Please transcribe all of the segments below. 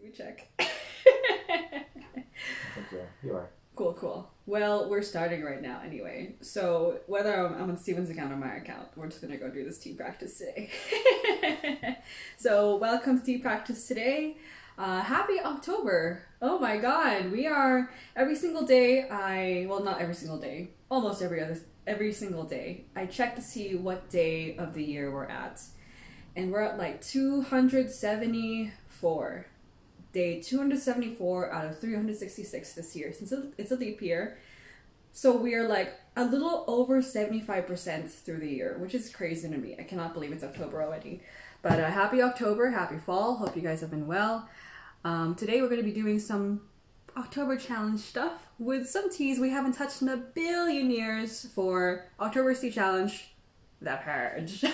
We check. I think you are. Cool. Well, we're starting right now anyway. So whether I'm on Steven's account or my account, we're just gonna go do this tea practice today. So welcome to tea practice today. Happy October. Oh my god, we are every single day. Well, not every single day. Almost every single day. I check to see what day of the year we're at. And we're at like 274. Day 274 out of 366 this year, since it's a leap year. So we are like a little over 75% through the year, which is crazy to me. I cannot believe it's October already. But happy October, happy fall. Hope you guys have been well. Today we're going to be doing some October challenge stuff with some teas we haven't touched in a billion years for October's Tea Challenge, the Purge.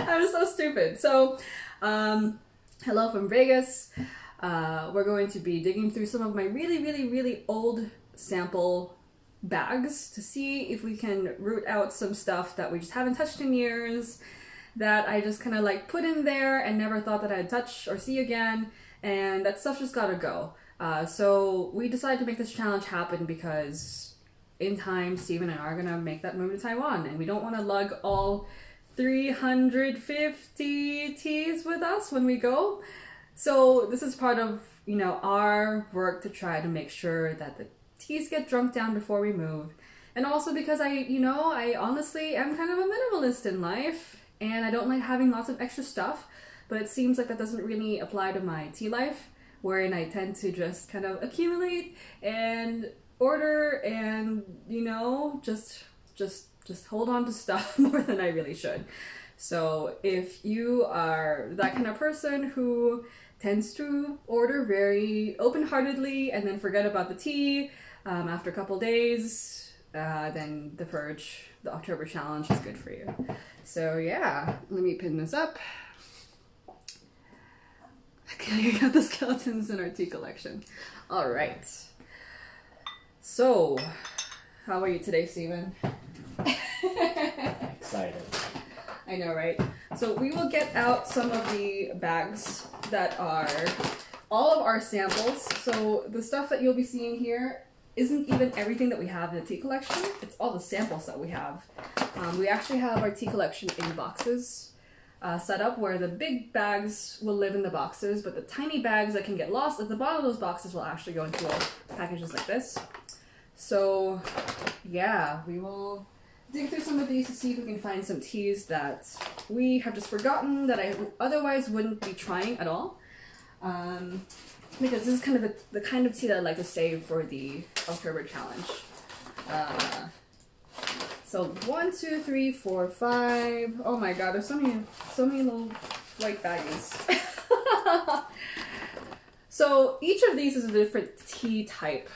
I'm so stupid. So, hello from Vegas. We're going to be digging through some of my really old sample bags to see if we can root out some stuff that we just haven't touched in years, that I just kind of like put in there and never thought that I'd touch or see again, and that stuff just gotta go. So we decided to make this challenge happen because in time, Steven and I are gonna make that move to Taiwan, and we don't want to lug all 350 teas with us when we go. So this is part of, our work to try to make sure that the teas get drunk down before we move. And also because I honestly am kind of a minimalist in life, and I don't like having lots of extra stuff, but it seems like that doesn't really apply to my tea life, wherein I tend to just kind of accumulate and order and, just hold on to stuff more than I really should. So if you are that kind of person who tends to order very open-heartedly and then forget about the tea after a couple days, then the Purge, the October challenge is good for you. So yeah, let me pin this up. Okay, I got the skeletons in our tea collection. All right. So, how are you today, Steven? Excited. I know, right? So we will get out some of the bags that are all of our samples. So the stuff that you'll be seeing here isn't even everything that we have in the tea collection. It's all the samples that we have. We actually have our tea collection in boxes set up where the big bags will live in the boxes, but the tiny bags that can get lost at the bottom of those boxes will actually go into packages like this. So yeah, we will dig through some of these to see if we can find some teas that we have just forgotten that I otherwise wouldn't be trying at all. Because this is kind of the kind of tea that I like to save for the October challenge. So 1, 2, 3, 4, 5. Oh my god, there's so many little white baggies. So each of these is a different tea type.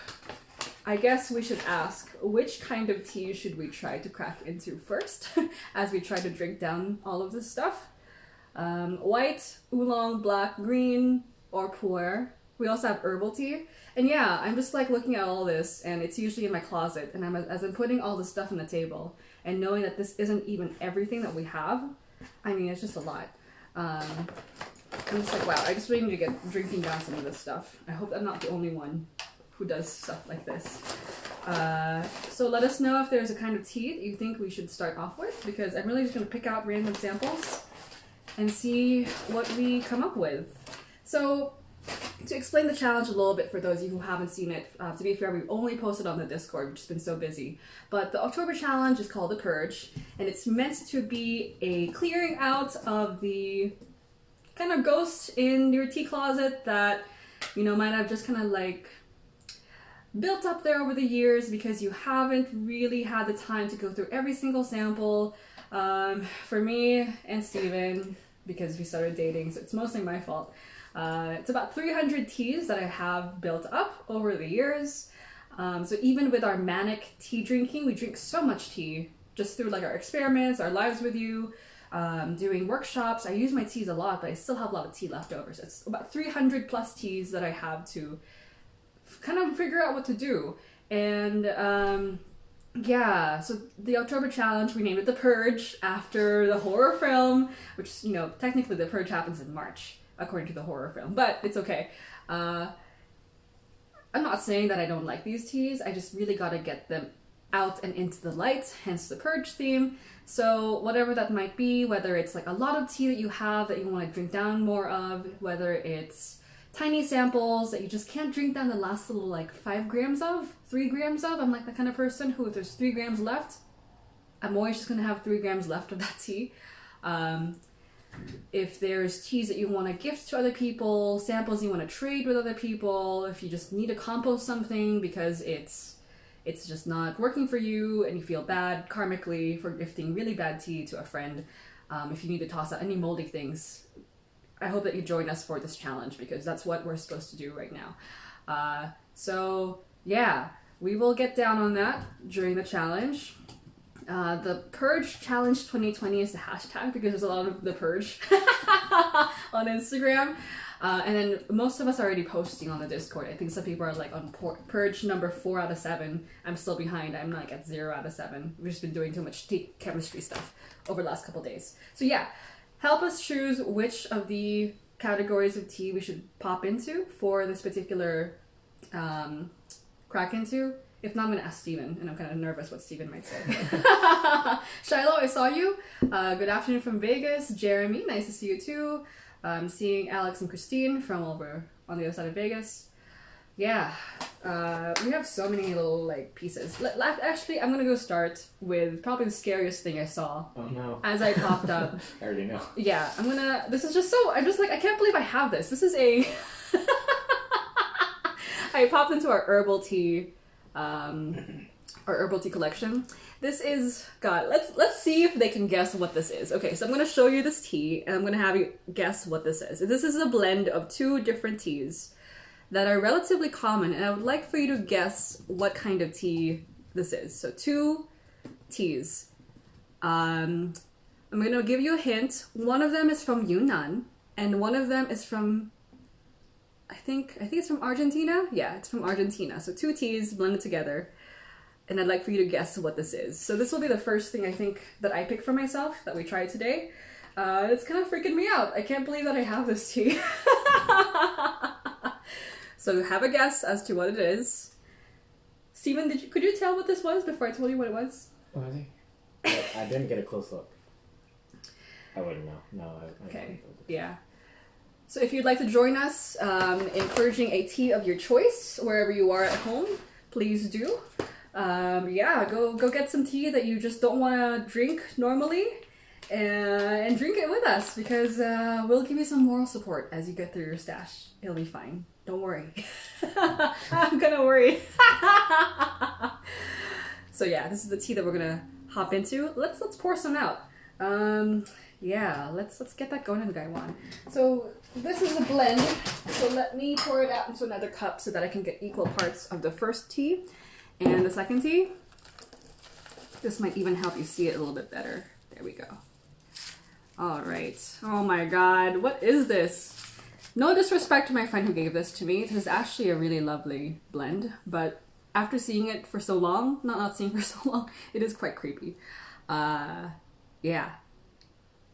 I guess we should ask, which kind of tea should we try to crack into first as we try to drink down all of this stuff? White, oolong, black, green, or pu'er. We also have herbal tea. And yeah, I'm just like looking at all this, and it's usually in my closet, and as I'm putting all this stuff on the table and knowing that this isn't even everything that we have, I mean, it's just a lot. I'm just like, wow, I just really need to get drinking down some of this stuff. I hope I'm not the only one who does stuff like this. So let us know if there's a kind of tea that you think we should start off with, because I'm really just going to pick out random samples and see what we come up with. So to explain the challenge a little bit for those of you who haven't seen it, to be fair, we've only posted on the Discord, which has been so busy. But the October challenge is called the Purge, and it's meant to be a clearing out of the kind of ghosts in your tea closet that, might have just kind of like built up there over the years because you haven't really had the time to go through every single sample. For me and Steven, because we started dating, so it's mostly my fault. It's about 300 teas that I have built up over the years. So even with our manic tea drinking, we drink so much tea just through like our experiments, our lives with you, doing workshops. I use my teas a lot, but I still have a lot of tea left over. So it's about 300 plus teas that I have to kind of figure out what to do. And yeah, so the October challenge, we named it the Purge after the horror film, which, technically the Purge happens in March. according to the horror film. But it's okay. I'm not saying that I don't like these teas. I just really gotta get them out and into the light, hence the Purge theme. So whatever that might be, whether it's like a lot of tea that you have that you want to drink down more of, whether it's tiny samples that you just can't drink down the last little like 5 grams of, 3 grams of. I'm like the kind of person who, if there's 3 grams left, I'm always just gonna have 3 grams left of that tea. If there's teas that you want to gift to other people, samples you want to trade with other people, if you just need to compost something because it's just not working for you and you feel bad karmically for gifting really bad tea to a friend, if you need to toss out any moldy things, I hope that you join us for this challenge because that's what we're supposed to do right now. So yeah, we will get down on that during the challenge. The Purge Challenge 2020 is the hashtag because there's a lot of the Purge on Instagram. And then most of us are already posting on the Discord. I think some people are like on Purge number 4 out of 7. I'm still behind. I'm like at 0 out of 7. We've just been doing too much chemistry stuff over the last couple days. So yeah, help us choose which of the categories of tea we should pop into for this particular crack into. If not, I'm going to ask Steven, and I'm kind of nervous what Steven might say. Shiloh, I saw you. Good afternoon from Vegas. Jeremy, nice to see you too. I'm seeing Alex and Christine from over on the other side of Vegas. Yeah, we have so many little like pieces. Actually, I'm going to go start with probably the scariest thing I saw. Oh no. As I popped up. I already know. Yeah, this is just so, I'm just like, I can't believe I have this. This is a, I popped into our herbal tea collection. This is, God, let's see if they can guess what this is. Okay, so I'm going to show you this tea and I'm going to have you guess what this is. This is a blend of 2 different teas that are relatively common, and I would like for you to guess what kind of tea this is. So 2 teas. I'm going to give you a hint. One of them is from Yunnan and one of them is from, I think it's from Argentina. Yeah, it's from Argentina. So 2 teas blended together. And I'd like for you to guess what this is. So this will be the first thing I think that I picked for myself that we tried today. It's kind of freaking me out. I can't believe that I have this tea. So have a guess as to what it is. Steven, could you tell what this was before I told you what it was? What was it? I didn't get a close look. I wouldn't know. No. Okay. Yeah. So if you'd like to join us in purging a tea of your choice wherever you are at home, please do. Yeah, go get some tea that you just don't want to drink normally and drink it with us because we'll give you some moral support as you get through your stash. It'll be fine. Don't worry. I'm gonna worry. So yeah, this is the tea that we're gonna hop into. Let's pour some out. Yeah, let's get that going in Gaiwan. So this is a blend. So let me pour it out into another cup so that I can get equal parts of the first tea and the second tea. This might even help you see it a little bit better. There we go. All right. Oh my God, what is this? No disrespect to my friend who gave this to me. This is actually a really lovely blend, but after seeing it for so long, not seeing for so long, it is quite creepy. Yeah.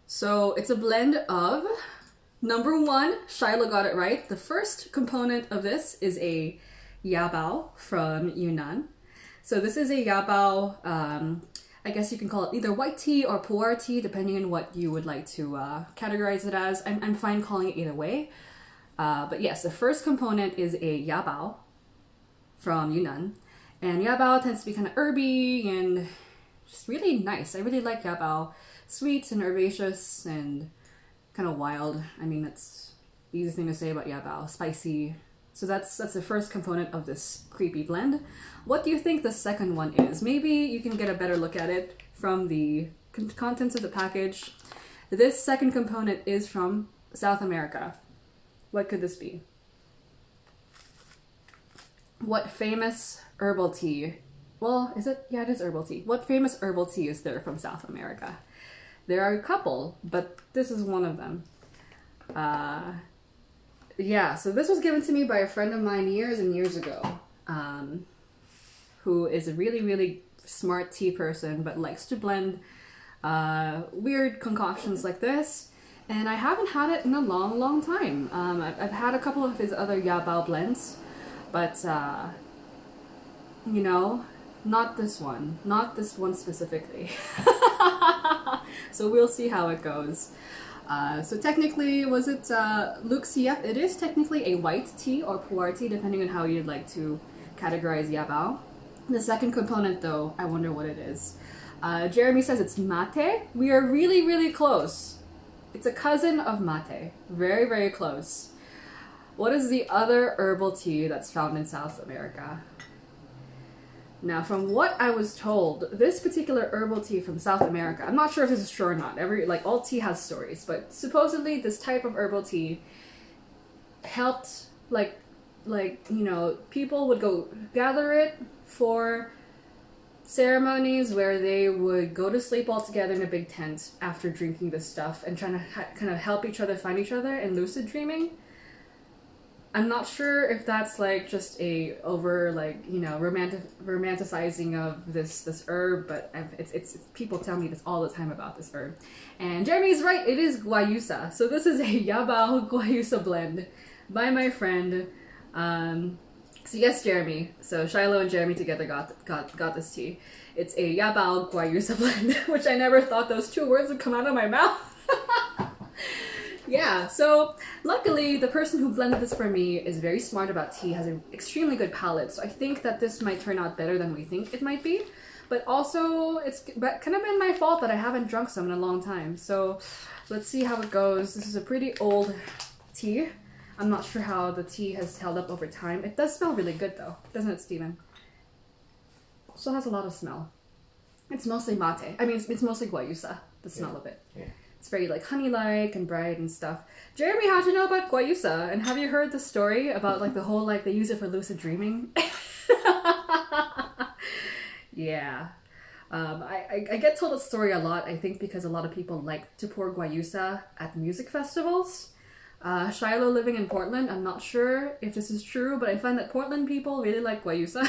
So it's a blend of, number 1, Shiloh got it right. The first component of this is a yabao from Yunnan. So this is a yabao, I guess you can call it either white tea or pu'er tea, depending on what you would like to categorize it as. I'm fine calling it either way. But yes, the first component is a yabao from Yunnan. And yabao tends to be kind of herby and just really nice. I really like yabao. Sweet and herbaceous and kind of wild. I mean, that's the easy thing to say about yabao. Spicy. So that's the first component of this creepy blend. What do you think the second one is? Maybe you can get a better look at it from the contents of the package. This second component is from South America. What could this be? What famous herbal tea? Well, is it? Yeah, it is herbal tea. What famous herbal tea is there from South America? There are a couple, but this is one of them. Yeah, so this was given to me by a friend of mine years and years ago, who is a really, really smart tea person, but likes to blend weird concoctions like this. And I haven't had it in a long, long time. I've had a couple of his other Yabao blends, but, you know, not this one. Not this one specifically. So we'll see how it goes. So technically, was it Luke CF? It is technically a white tea or pu'er tea, depending on how you'd like to categorize Yabao. The second component, though, I wonder what it is. Jeremy says it's mate. We are really, really close. It's a cousin of mate. Very, very close. What is the other herbal tea that's found in South America? Now, from what I was told, this particular herbal tea from South America, I'm not sure if this is true or not. All tea has stories, but supposedly this type of herbal tea helped, people would go gather it for ceremonies where they would go to sleep all together in a big tent after drinking this stuff and trying to kind of help each other find each other in lucid dreaming. I'm not sure if that's like just a over romanticizing of this herb, but it's people tell me this all the time about this herb. And Jeremy's right, it is guayusa. So this is a Yabao guayusa blend by my friend. So yes, Jeremy. So Shiloh and Jeremy together got this tea. It's a Yabao guayusa blend, which I never thought those two words would come out of my mouth. Yeah, so luckily the person who blended this for me is very smart about tea, has an extremely good palate, so I think that this might turn out better than we think it might be. But also, it's kind of been my fault that I haven't drunk some in a long time, so let's see how it goes. This is a pretty old tea. I'm not sure how the tea has held up over time. It does smell really good though, doesn't it, Steven? Still has a lot of smell. It's mostly mate. I mean, it's mostly guayusa, the smell of it. Yeah. It's very like honey-like and bright and stuff. Jeremy, how'd you know about guayusa? And have you heard the story about like the whole like they use it for lucid dreaming? Yeah. I get told the story a lot, I think because a lot of people like to pour guayusa at music festivals. Shiloh living in Portland, I'm not sure if this is true, but I find that Portland people really like guayusa.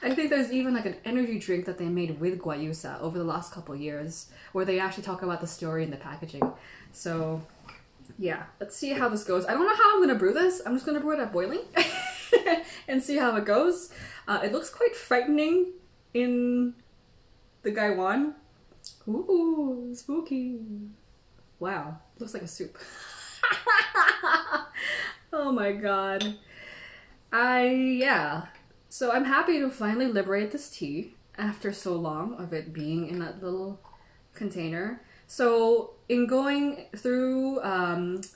I think there's even like an energy drink that they made with guayusa over the last couple years where they actually talk about the story and the packaging. So yeah, let's see how this goes. I don't know how I'm gonna brew this. I'm just gonna brew it at boiling and see how it goes. It looks quite frightening in the Gaiwan. Ooh, spooky. Wow, looks like a soup. Oh my god. Yeah. So I'm happy to finally liberate this tea after so long of it being in that little container. So in going through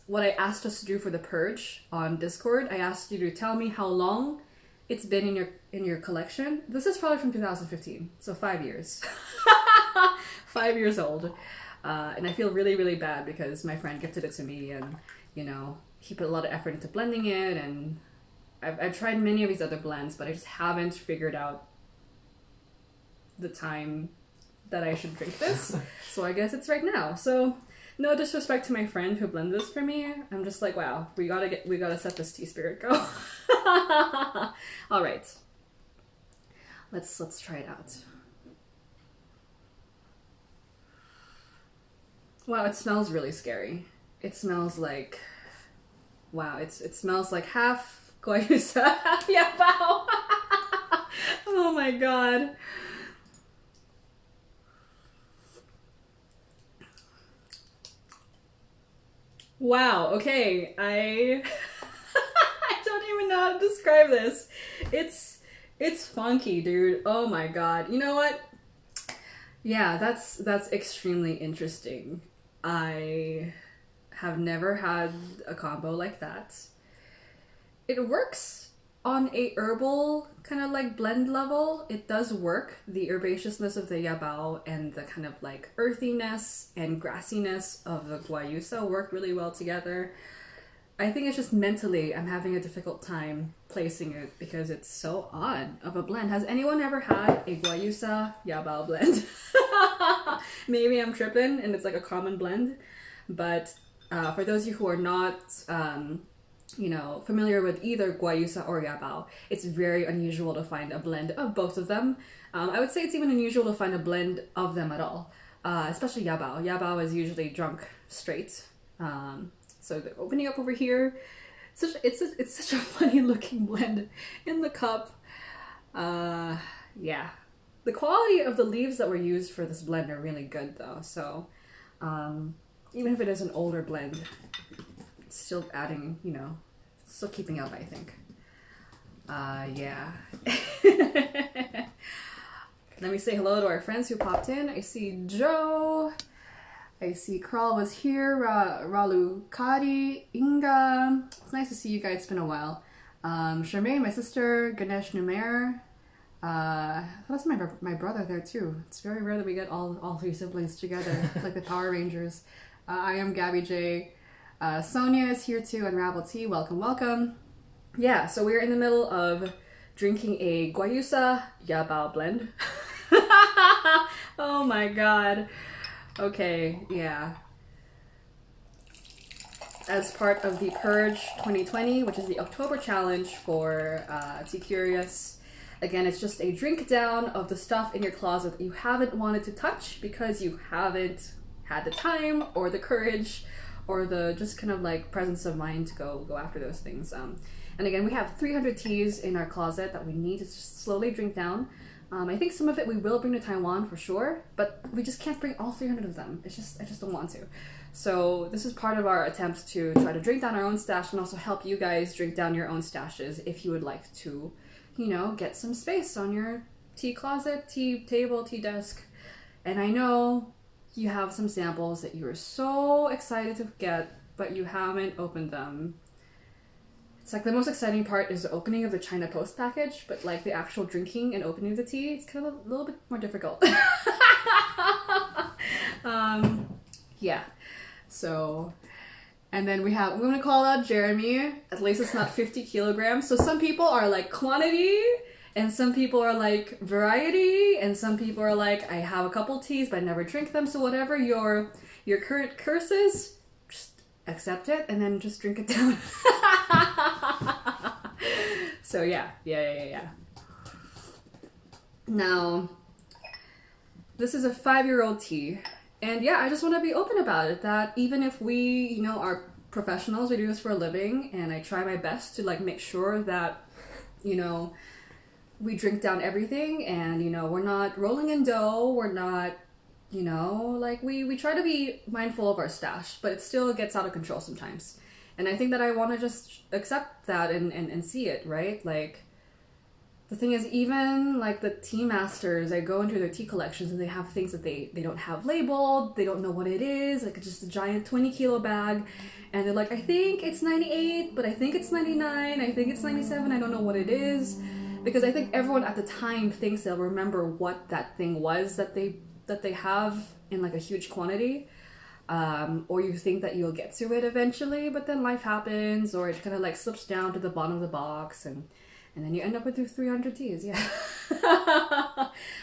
what I asked us to do for the Purge on Discord, I asked you to tell me how long it's been in your collection. This is probably from 2015, so 5 years. 5 years old. And I feel really, really bad because my friend gifted it to me and, you know, he put a lot of effort into blending it, and I've tried many of these other blends, but I just haven't figured out the time that I should drink this. So I guess it's right now. So no disrespect to my friend who blended this for me. I'm just like, wow, we gotta set this tea spirit go. All right, let's try it out. Wow, it smells really scary. It smells like, wow, it smells like half guayusa, half Yabao. Oh my god. Wow, okay, I don't even know how to describe this. It's funky, dude. Oh my god. You know what? Yeah, that's extremely interesting. I have never had a combo like that. It works on a herbal kind of like blend level. It does work. The herbaceousness of the Yabao and the kind of like earthiness and grassiness of the guayusa work really well together. I think it's just mentally I'm having a difficult time placing it because it's so odd of a blend. Has anyone ever had a guayusa Yabao blend? Maybe I'm tripping and it's like a common blend, but for those of you who are not you know, familiar with either guayusa or Yabao, it's very unusual to find a blend of both of them. I would say it's even unusual to find a blend of them at all. especially yabao. Yabao is usually drunk straight. So the opening up over here, it's such a funny looking blend in the cup. Yeah. The quality of the leaves that were used for this blend are really good though. So even if it is an older blend, it's still adding, you know, still keeping up, I think. Yeah. Let me say hello to our friends who popped in. I see Joe. I see Kral was here. Ralu Kadi, Inga. It's nice to see you guys. It's been a while. Charmaine, my sister. Ganesh Numer. That's my brother there too. It's very rare that we get all three siblings together, like the Power Rangers. I am Gabby J. Sonia is here too. Unravel Tea. Welcome, welcome. Yeah, so we're in the middle of drinking a Guayusa Yabao blend. Oh my god. Okay, yeah. As part of the Purge 2020, which is the October challenge for Tea Curious. Again, it's just a drink down of the stuff in your closet that you haven't wanted to touch because you haven't had the time or the courage or the just kind of like presence of mind to go after those things. And again, we have 300 teas in our closet that we need to just slowly drink down. I think some of it we will bring to Taiwan for sure, but we just can't bring all 300 of them. I just don't want to. So this is part of our attempt to try to drink down our own stash and also help you guys drink down your own stashes if you would like to, you know, get some space on your tea closet, tea table, tea desk. And I know you have some samples that you are so excited to get, but you haven't opened them. It's like the most exciting part is the opening of the China Post package, but like the actual drinking and opening of the tea, it's kind of a little bit more difficult. Yeah. So, and then we're gonna call out Jeremy. At least it's not 50 kilograms. So some people are like quantity, and some people are like variety, and some people are like, I have a couple teas, but I never drink them. So whatever your current curse is, just accept it and then just drink it down. So yeah. Now, this is a 5-year-old tea. And yeah, I just want to be open about it, that even if we, you know, are professionals, we do this for a living, and I try my best to like make sure that, you know, we drink down everything, and, you know, we're not rolling in dough, we're not, you know, like we try to be mindful of our stash, but it still gets out of control sometimes. And I think that I want to just accept that and see it, right? Like, the thing is, even like the tea masters, I go into their tea collections and they have things that they don't have labeled, they don't know what it is, like it's just a giant 20 kilo bag, and they're like, I think it's 98, but I think it's 99, I think it's 97, I don't know what it is. Because I think everyone at the time thinks they'll remember what that thing was that they have in like a huge quantity. Or you think that you'll get to it eventually, but then life happens, or it kind of like slips down to the bottom of the box, and then you end up with your 300 teas, yeah.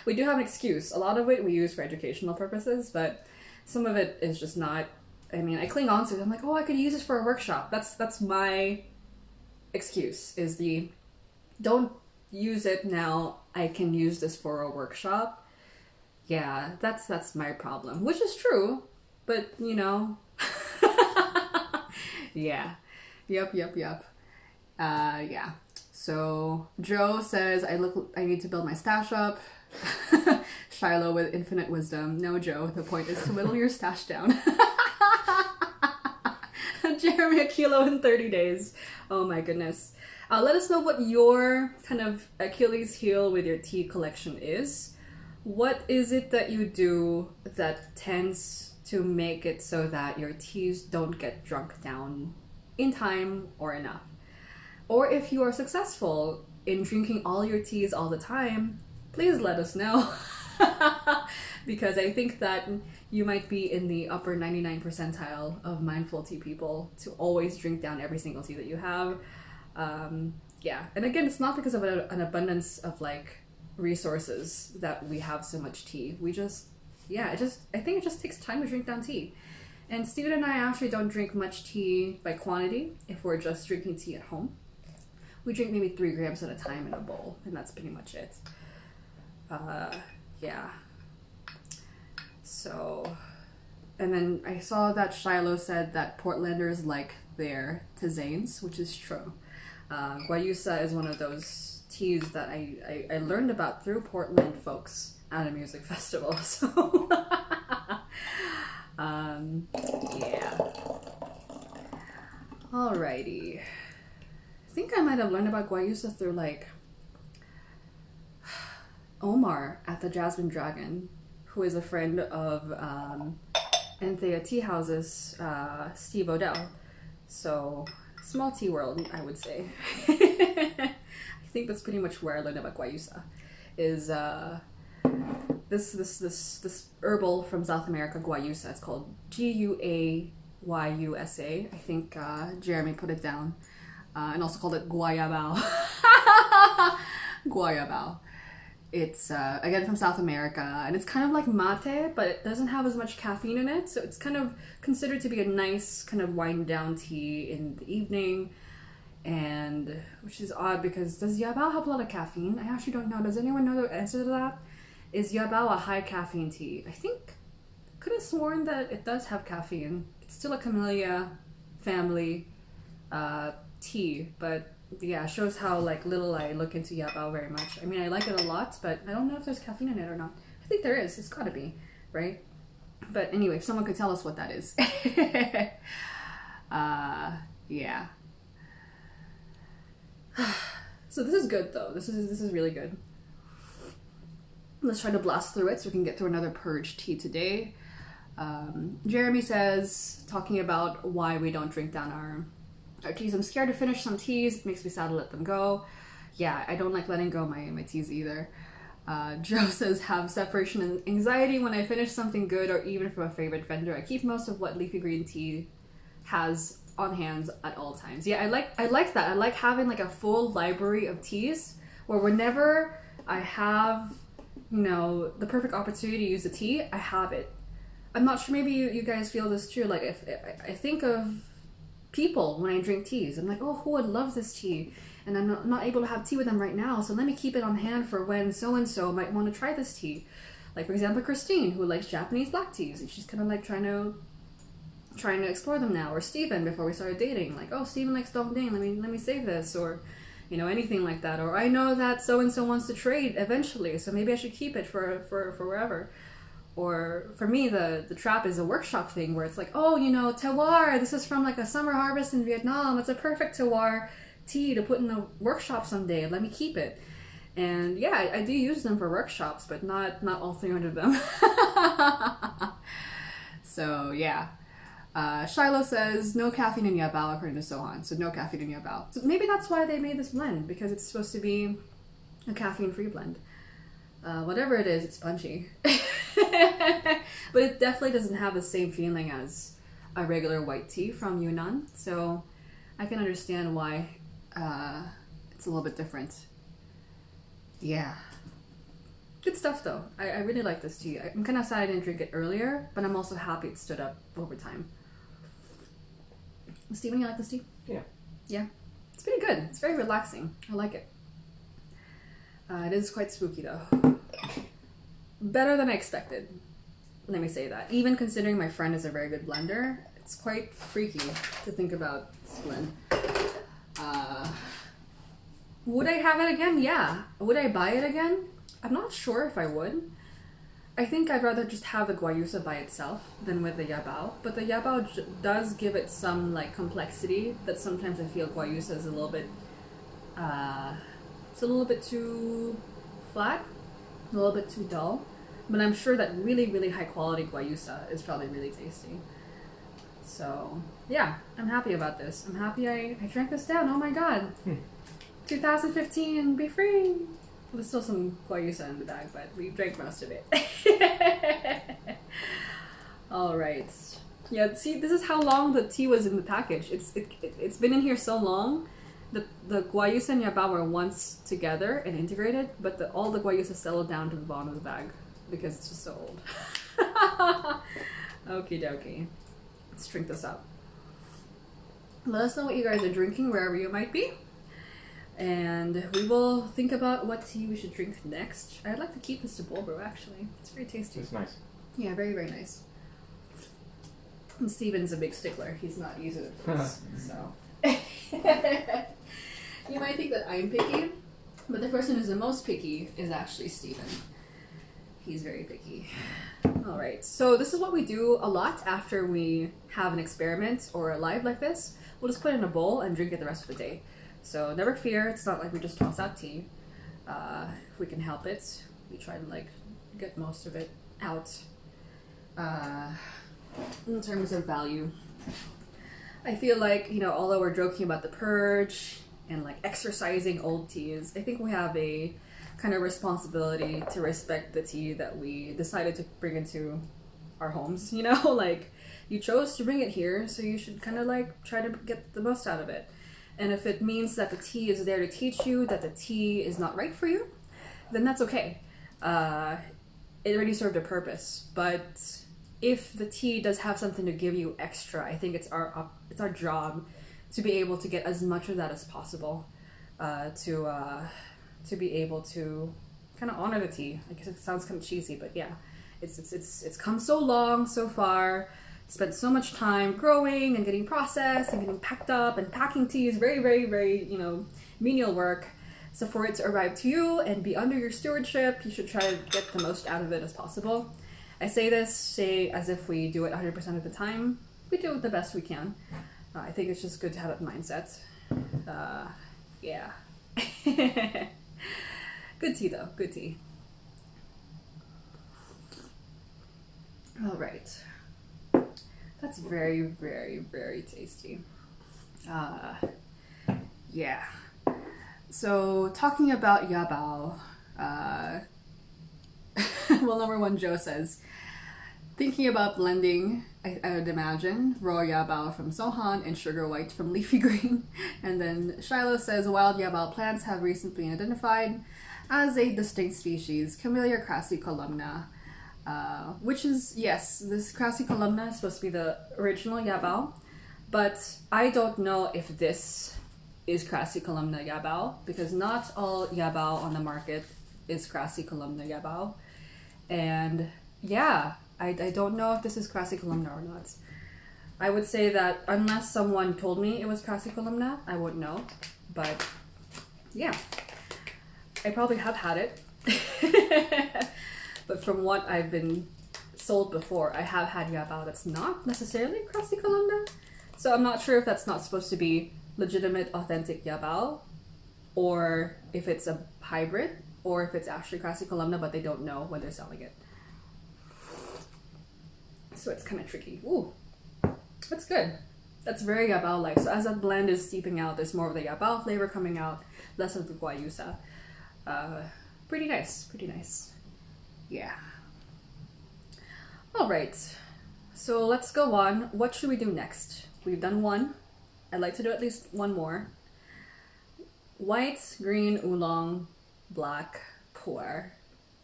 We do have an excuse. A lot of it we use for educational purposes, but some of it is just not, I mean, I cling on to it. I'm like, oh, I could use this for a workshop. That's my excuse, is the, don't use it now, I can use this for a workshop. Yeah, that's my problem, which is true, but you know. Yeah. Yep. Yeah. So Joe says, I need to build my stash up. Shiloh with infinite wisdom. No, Joe, the point is to whittle your stash down. Jeremy, a kilo in 30 days. Oh my goodness. Let us know what your kind of Achilles heel with your tea collection is. What is it that you do that tends to make it so that your teas don't get drunk down in time or enough? Or if you are successful in drinking all your teas all the time, please let us know. Because I think that you might be in the upper 99 percentile of mindful tea people to always drink down every single tea that you have. Yeah, and again, it's not because of an abundance of like resources that we have so much tea. We just, yeah, I think it just takes time to drink down tea. And Steven and I actually don't drink much tea by quantity if we're just drinking tea at home. We drink maybe 3 grams at a time in a bowl, and that's pretty much it. Yeah. So, and then I saw that Shiloh said that Portlanders like their tisanes, which is true. Guayusa is one of those teas that I learned about through Portland folks at a music festival. So, yeah. Alrighty. I think I might have learned about Guayusa through like Omar at the Jasmine Dragon, who is a friend of Anthea Tea House's Steve Odell. So, small tea world, I would say. I think that's pretty much where I learned about Guayusa. Is this herbal from South America, Guayusa. It's called Guayusa. I think Jeremy put it down, and also called it guayabao. Guayabao. It's again from South America, and it's kind of like mate, but it doesn't have as much caffeine in it, so it's kind of considered to be a nice kind of wind down tea in the evening, and which is odd because does yabao have a lot of caffeine? I actually don't know. Does anyone know the answer to that? Is yabao a high caffeine tea? I think could have sworn that it does have caffeine. It's still a camellia family tea, but yeah, shows how like little I look into yabao very much. I mean, I like it a lot, but I don't know if there's caffeine in it or not. I think there is. It's gotta be, right? But anyway, if someone could tell us what that is. Yeah. So this is good though. This is really good. Let's try to blast through it so we can get through another Purge tea today. Jeremy says, talking about why we don't drink down our teas. I'm scared to finish some teas. It makes me sad to let them go. Yeah, I don't like letting go my teas either. Joe says, have separation anxiety when I finish something good or even from a favorite vendor. I keep most of what leafy green tea has on hand at all times. Yeah, I like that. I like having like a full library of teas where whenever I have, you know, the perfect opportunity to use the tea, I have it. I'm not sure, maybe you guys feel this too. Like if I think of people when I drink teas, I'm like, oh, who would love this tea? And I'm not able to have tea with them right now, so let me keep it on hand for when so-and-so might want to try this tea. Like, for example, Christine, who likes Japanese black teas, and she's kind of like trying to explore them now. Or Steven, before we started dating, like, oh, Steven likes Dongding, let me save this, or, you know, anything like that. Or I know that so-and-so wants to trade eventually, so maybe I should keep it for wherever. Or for me, the trap is a workshop thing where it's like, oh, you know, terroir, this is from like a summer harvest in Vietnam. It's a perfect terroir tea to put in a workshop someday. Let me keep it. And yeah, I do use them for workshops, but not all 300 of them. So yeah. Shiloh says, no caffeine in yabao according to Sohan. So no caffeine in yabao. So maybe that's why they made this blend, because it's supposed to be a caffeine-free blend. Whatever it is, it's punchy. But it definitely doesn't have the same feeling as a regular white tea from Yunnan. So I can understand why it's a little bit different. Yeah. Good stuff though. I really like this tea. I'm kind of sad I didn't drink it earlier, but I'm also happy it stood up over time. Steven, you like this tea? Yeah. Yeah? It's pretty good. It's very relaxing. I like it. It is quite spooky though. Better than I expected. Let me say that. Even considering my friend is a very good blender, it's quite freaky to think about this blend. Would I have it again? Yeah. Would I buy it again? I'm not sure if I would. I think I'd rather just have the guayusa by itself than with the yabao. But the yabao does give it some like complexity that sometimes I feel guayusa is a little bit it's a little bit too flat, a little bit too dull. But I'm sure that really, really high quality guayusa is probably really tasty. So yeah, I'm happy about this. I'm happy I drank this down. Oh my god. 2015, be free. There's still some guayusa in the bag, but we drank most of it. All right. Yeah, see, this is how long the tea was in the package. It's been in here so long. The guayusa and yabao were once together and integrated, but all the guayusa settled down to the bottom of the bag because it's just so old. Okie dokie. Let's drink this up. Let us know what you guys are drinking wherever you might be. And we will think about what tea we should drink next. I'd like to keep this to bowl brew actually. It's very tasty. It's nice. Yeah, very, very nice. And Steven's a big stickler. He's not used to this, so. You might think that I'm picky, but the person who's the most picky is actually Steven. He's very picky. All right, so this is what we do a lot after we have an experiment or a live like this. We'll just put it in a bowl and drink it the rest of the day. So never fear, it's not like we just toss out tea. If we can help it, we try to like get most of it out. In terms of value, I feel like, you know, although we're joking about the purge and like exercising old teas, I think we have a kind of responsibility to respect the tea that we decided to bring into our homes, you know? Like, you chose to bring it here, so you should kind of like try to get the most out of it. And if it means that the tea is there to teach you that the tea is not right for you, then that's okay. It already served a purpose. But if the tea does have something to give you extra, I think it's our job to be able to get as much of that as possible, to be able to kind of honor the tea. I guess it sounds kind of cheesy, but yeah, it's come so long so far. Spent so much time growing and getting processed and getting packed up, and packing tea is very, very, very, you know, menial work. So for it to arrive to you and be under your stewardship, you should try to get the most out of it as possible. I say this as if we do it 100% of the time. We do the best we can. I think it's just good to have that mindset. Yeah. Good tea though, good tea. All right. That's very, very, very tasty. Yeah. So talking about yabao, well, number one, Joe says, thinking about blending, I would imagine raw yabao from Sohan and sugar white from leafy green. And then Shiloh says, wild yabao plants have recently been identified as a distinct species, Camellia crassicolumna. Which is, yes, this crassicolumna is supposed to be the original yabao, but I don't know if this is crassicolumna yabao, because not all yabao on the market is crassicolumna yabao. And yeah, I don't know if this is crassicolumna or not. I would say that unless someone told me it was crassicolumna, I wouldn't know. But yeah, I probably have had it. But from what I've been sold before, I have had yabao that's not necessarily crassicolumna. So I'm not sure if that's not supposed to be legitimate, authentic yabao, or if it's a hybrid, or if it's actually crassicolumna, but they don't know when they're selling it. So it's kind of tricky. Ooh, that's good. That's very yabao-like. So as that blend is seeping out, there's more of the yabao flavor coming out, less of the guayusa. Pretty nice, pretty nice. Yeah. All right. So let's go on. What should we do next? We've done one. I'd like to do at least one more. White, green, oolong, black, pu'er,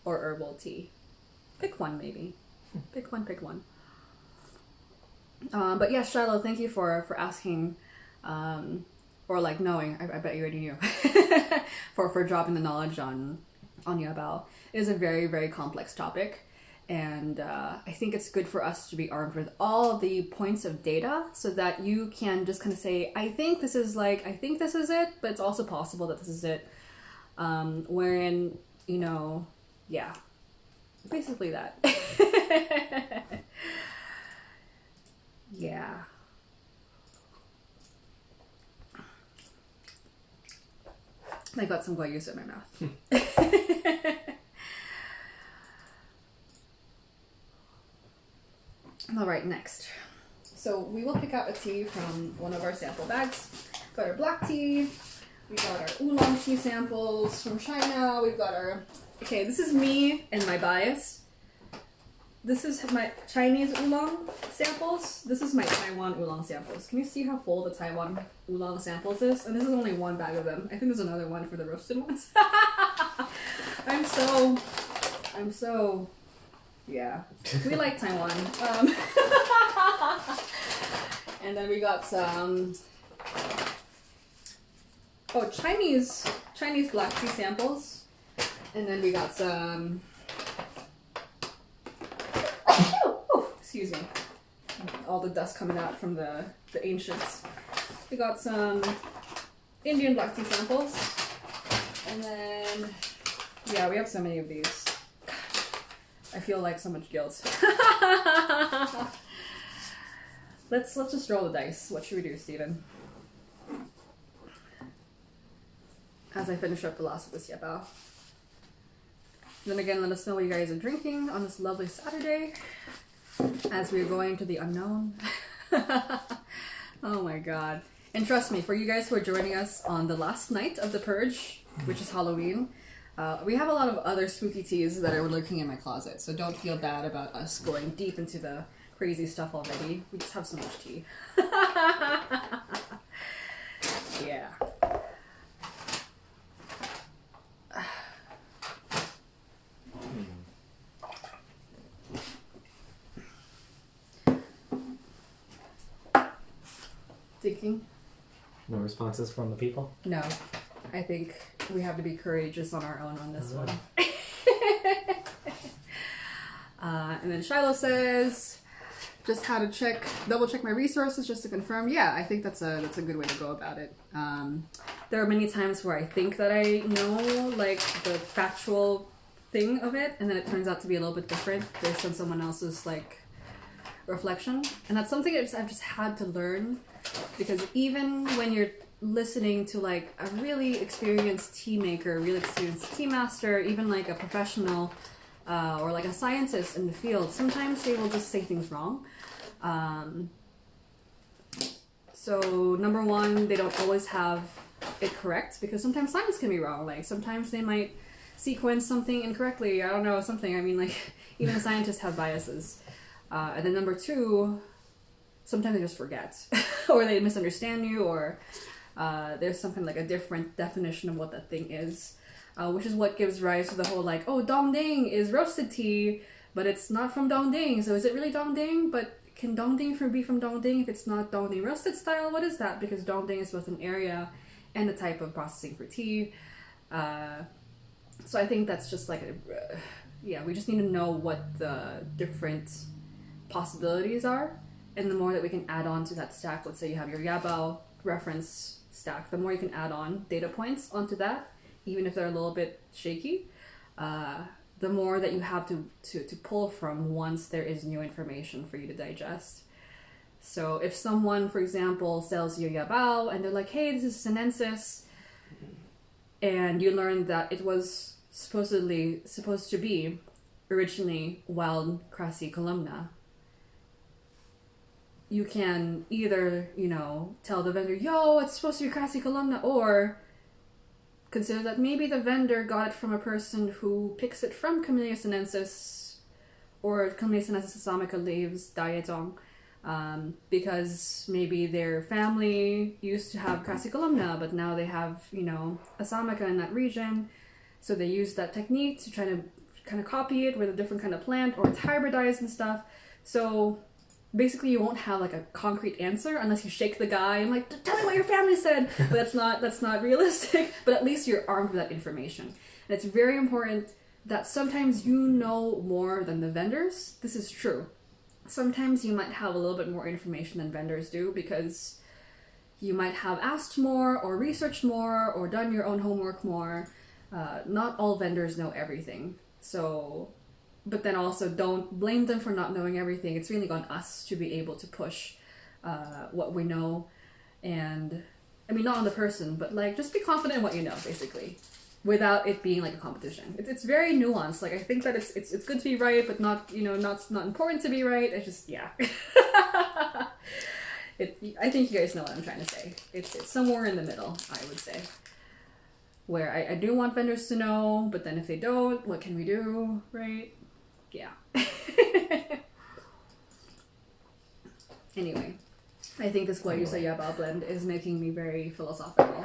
or herbal tea. Pick one, maybe. Pick one, pick one. But yeah, Shiloh, thank you for asking, or like knowing. I bet you already knew. for dropping the knowledge on yabao. It is a very, very complex topic, and I think it's good for us to be armed with all the points of data so that you can just kind of say, I think this is it, but it's also possible that this is it. Wherein, you know, yeah, basically that. Yeah. I got some guayusa in my mouth. All right, next. So we will pick out a tea from one of our sample bags. Got our black tea. We got our oolong tea samples from China. We've got our... Okay, this is me and my bias. This is my Chinese oolong samples. This is my Taiwan oolong samples. Can you see how full the Taiwan oolong samples is? And this is only one bag of them. I think there's another one for the roasted ones. I'm so, yeah. We like Taiwan. And then we got some, Chinese black tea samples. And then we got some Excuse me. All the dust coming out from the ancients. We got some Indian black tea samples. And then, yeah, we have so many of these. I feel like so much guilt. Let's just roll the dice. What should we do, Steven? As I finish up the last of this yabao. Then again, let us know what you guys are drinking on this lovely Saturday as we're going to the unknown. Oh my god. And trust me, for you guys who are joining us on the last night of the Purge, which is Halloween, we have a lot of other spooky teas that are lurking in my closet, so don't feel bad about us going deep into the crazy stuff already. We just have so much tea. Yeah. Thinking? No responses from the people? No. I think we have to be courageous on our own on this one. And then Shiloh says, just how to double check my resources just to confirm. Yeah, I think that's a good way to go about it. There are many times where I think that I know like the factual thing of it, and then it turns out to be a little bit different based on someone else's like reflection. And that's something I've just had to learn, because even when you're listening to like a really experienced tea maker, a really experienced tea master, even like a professional or like a scientist in the field, sometimes they will just say things wrong. So number one, they don't always have it correct, because sometimes science can be wrong. Like sometimes they might sequence something incorrectly. I don't know, something. I mean, like even the scientists have biases. And then number two, sometimes they just forget or they misunderstand you, or there's something like a different definition of what that thing is, which is what gives rise to the whole like, oh, Dongding is roasted tea, but it's not from Dongding, so is it really Dongding? But can Dongding be from Dongding if it's not Dongding roasted style? What is that? Because Dongding is both an area and a type of processing for tea. So I think that's just like, yeah, we just need to know what the different possibilities are. And the more that we can add on to that stack, let's say you have your Yabao reference stack, the more you can add on data points onto that, even if they're a little bit shaky, the more that you have to pull from once there is new information for you to digest. So if someone, for example, sells you Yabao and they're like, hey, this is Sinensis, and you learn that it was supposed to be originally wild Crassi columna, you can either, tell the vendor, yo, it's supposed to be Crassi columna, or consider that maybe the vendor got it from a person who picks it from Camellia sinensis or Camellia sinensis assamica leaves, dietong, because maybe their family used to have Crassi columna, but now they have, assamica in that region, so they use that technique to try to kind of copy it with a different kind of plant, or it's hybridized and stuff. So basically you won't have like a concrete answer unless you shake the guy and like, tell me what your family said. But that's not realistic, but at least you're armed with that information. And it's very important that sometimes you know more than the vendors. This is true. Sometimes you might have a little bit more information than vendors do, because you might have asked more or researched more or done your own homework more. Not all vendors know everything. So, but then also don't blame them for not knowing everything. It's really on us to be able to push what we know. And I mean, not on the person, but like just be confident in what you know, basically, without it being like a competition. It's very nuanced. Like I think that it's good to be right, but not not important to be right. It's just, yeah. I think you guys know what I'm trying to say. It's somewhere in the middle, I would say, where I do want vendors to know, but then if they don't, what can we do, right? Yeah. Anyway, I think this Guayusa Yabao blend is making me very philosophical.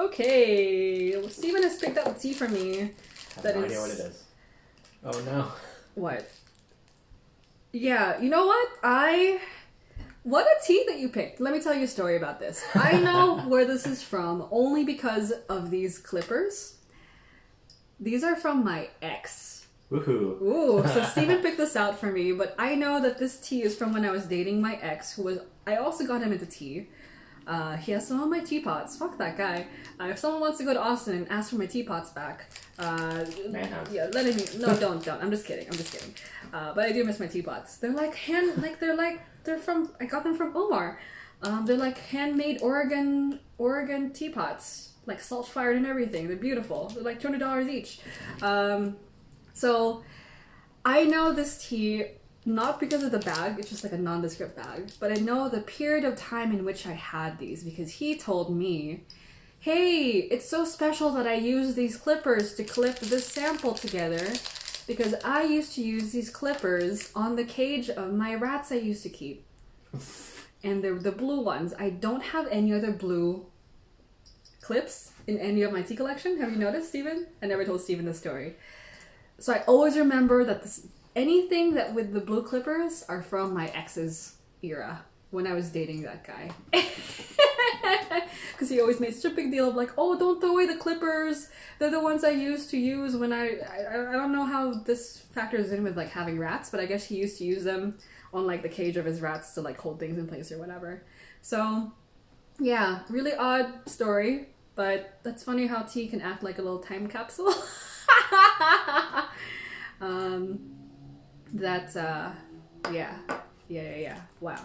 Okay, Steven has picked up tea for me. I have no idea what it is. Oh no. What? Yeah, you know what? What a tea that you picked. Let me tell you a story about this. I know where this is from only because of these clippers. These are from my ex. Woohoo. Ooh, so Steven picked this out for me, but I know that this tea is from when I was dating my ex, who was... I also got him into tea. He has some of my teapots. Fuck that guy. If someone wants to go to Austin and ask for my teapots back, Manhouse. yeah, let him. No, don't. I'm just kidding. But I do miss my teapots. They're like they're from. I got them from Omar. They're like handmade Oregon teapots, like salt fired and everything. They're beautiful. They're like $200 each. So I know this tea. Not because of the bag, it's just like a nondescript bag, but I know the period of time in which I had these because he told me, hey, it's so special that I use these clippers to clip this sample together because I used to use these clippers on the cage of my rats I used to keep. And they're the blue ones. I don't have any other blue clips in any of my tea collection. Have you noticed, Steven? I never told Steven this story. So I always remember that anything that with the blue clippers are from my ex's era when I was dating that guy. Because he always made such a big deal of like, oh, don't throw away the clippers. They're the ones I used to use when I don't know how this factors in with like having rats, but I guess he used to use them on like the cage of his rats to like hold things in place or whatever. So yeah, really odd story, but that's funny how tea can act like a little time capsule. That's yeah. Wow.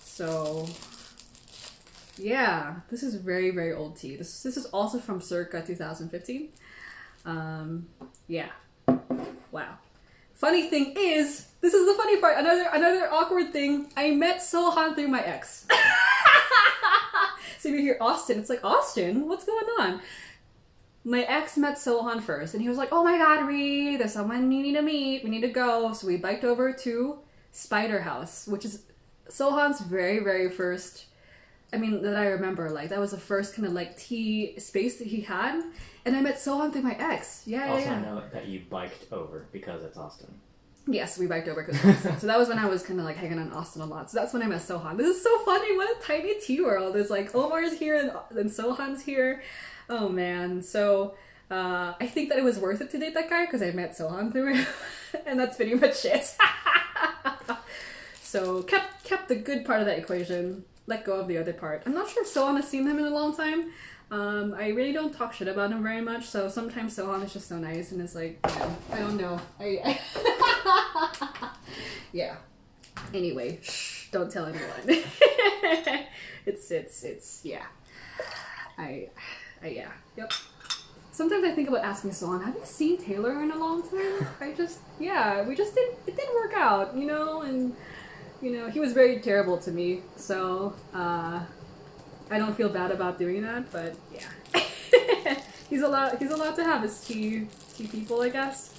So yeah, this is very, very old tea. This is also from circa 2015. Yeah. Wow. Funny thing is, this is the funny part. Another awkward thing. I met Sohan through my ex. So you hear Austin. It's like, Austin? What's going on? My ex met Sohan first, and he was like, oh my god, Ree, there's someone you need to meet. We need to go. So we biked over to Spider House, which is Sohan's very, very first, that I remember. Like, that was the first kind of, like, tea space that he had. And I met Sohan through my ex. Yeah. I know that you biked over because it's Austin. Yes, we biked over because it's Austin. So that was when I was kind of, like, hanging on Austin a lot. So that's when I met Sohan. This is so funny. What a tiny tea world. There's, like, Omar's here and then Sohan's here. Oh man, so I think that it was worth it to date that guy because I met Sohan through him, and that's pretty much it. So kept the good part of that equation, let go of the other part. I'm not sure if Sohan has seen him in a long time. I really don't talk shit about him very much, so sometimes Sohan is just so nice and it's like, I don't know. Yeah. Anyway, shh, don't tell anyone. It's yeah. Yeah. Yep. Sometimes I think about asking Sohan, have you seen Taylor in a long time? It didn't work out, and, he was very terrible to me, so, I don't feel bad about doing that, but, yeah. he's allowed to have his tea people, I guess.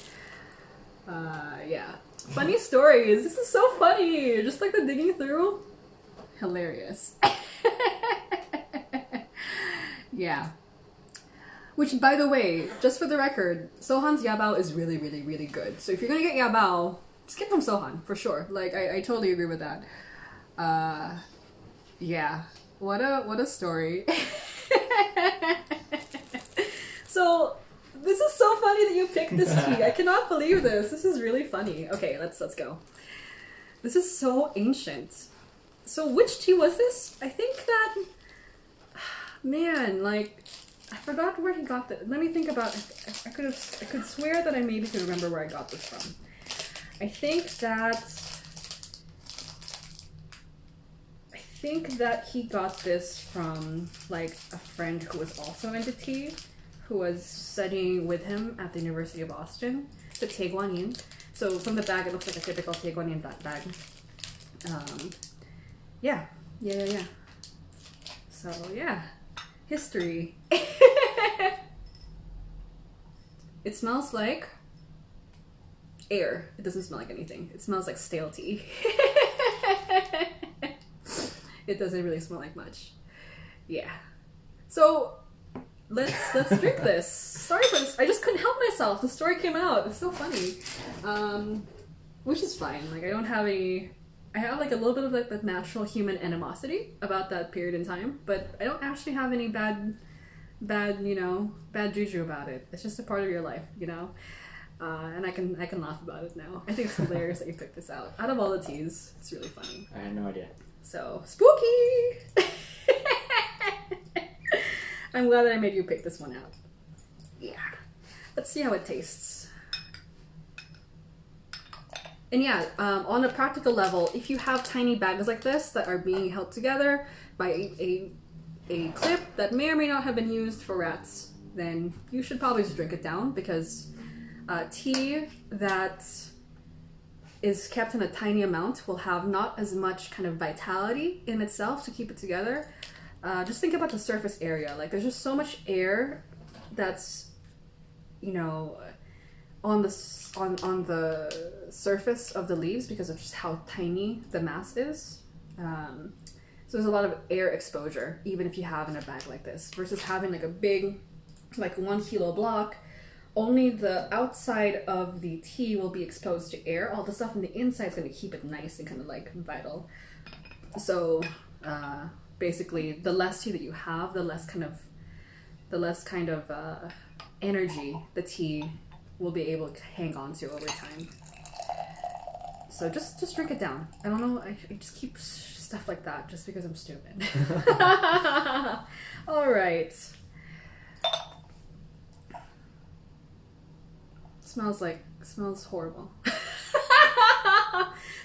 Yeah. Funny stories. This is so funny. Just like the digging through. Hilarious. Yeah. Which, by the way, just for the record, Sohan's yabao is really, really, really good. So if you're gonna get yabao, just get from Sohan, for sure. Like, I totally agree with that. Yeah. What a story. So, this is so funny that you picked this tea. I cannot believe this. This is really funny. Okay, let's go. This is so ancient. So which tea was this? I think that... Man, like... I forgot where he got this. Let me think about it. I could swear that I maybe could remember where I got this from. I think that he got this from like a friend who was also into tea, who was studying with him at the University of Austin, the Taeguanyin. So from the bag, it looks like a typical Taeguanyin bag. Yeah. So yeah, history. It smells like air. It doesn't smell like anything. It smells like stale tea. It doesn't really smell like much. Yeah. So let's drink this. Sorry for this. I just couldn't help myself. The story came out. It's so funny. Which is fine. Like, I don't have any... I have like a little bit of like the natural human animosity about that period in time, but I don't actually have any bad juju about it. It's just a part of your life, And I can laugh about it now. I think it's hilarious that you picked this out. Out of all the teas, it's really funny. I had no idea. So, spooky! I'm glad that I made you pick this one out. Yeah. Let's see how it tastes. And yeah, on a practical level, if you have tiny bags like this that are being held together by a clip that may or may not have been used for rats, then you should probably just drink it down, because tea that is kept in a tiny amount will have not as much kind of vitality in itself to keep it together. Just think about the surface area. Like, there's just so much air that's, you know, on the surface of the leaves because of just how tiny the mass is. So there's a lot of air exposure, even if you have in a bag like this, versus having like a big, like 1 kilo block. Only the outside of the tea will be exposed to air. All the stuff on the inside is going to keep it nice and kind of like vital. So basically, the less tea that you have, the less kind of energy the tea will be able to hang on to over time. So just drink it down. I don't know, I just keep stuff like that just because I'm stupid. All right. Smells horrible.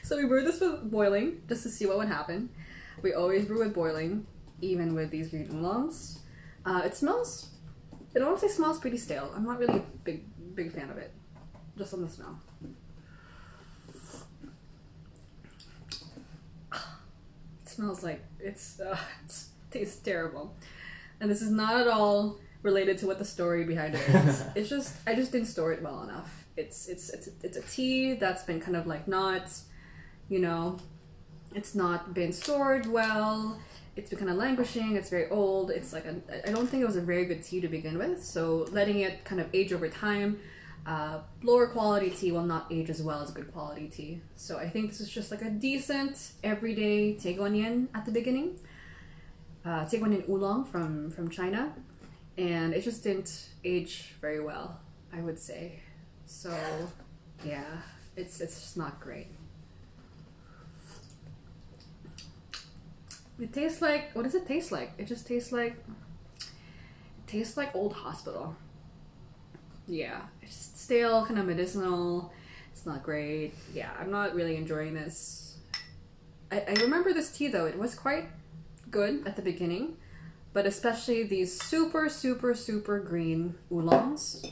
So we brewed this with boiling just to see what would happen. We always brew with boiling, even with these green oolongs. It honestly smells pretty stale. I'm not really a big fan of it, just on the smell. It smells like it tastes terrible. And this is not at all related to what the story behind it is. I just didn't store it well enough. It's a tea that's been kind of like not, you know, it's not been stored well. It's been kind of languishing. It's very old. It's like I don't think it was a very good tea to begin with. So letting it kind of age over time, lower quality tea will not age as well as good quality tea. So I think this is just like a decent everyday Taeguanyin at the beginning. Taeguanyin oolong from China, and it just didn't age very well, I would say. So yeah, it's just not great. It tastes like, what does it taste like? It just tastes like old hospital. Yeah, it's just stale, kind of medicinal. It's not great. Yeah, I'm not really enjoying this. I remember this tea though. It was quite good at the beginning, but especially these super green oolongs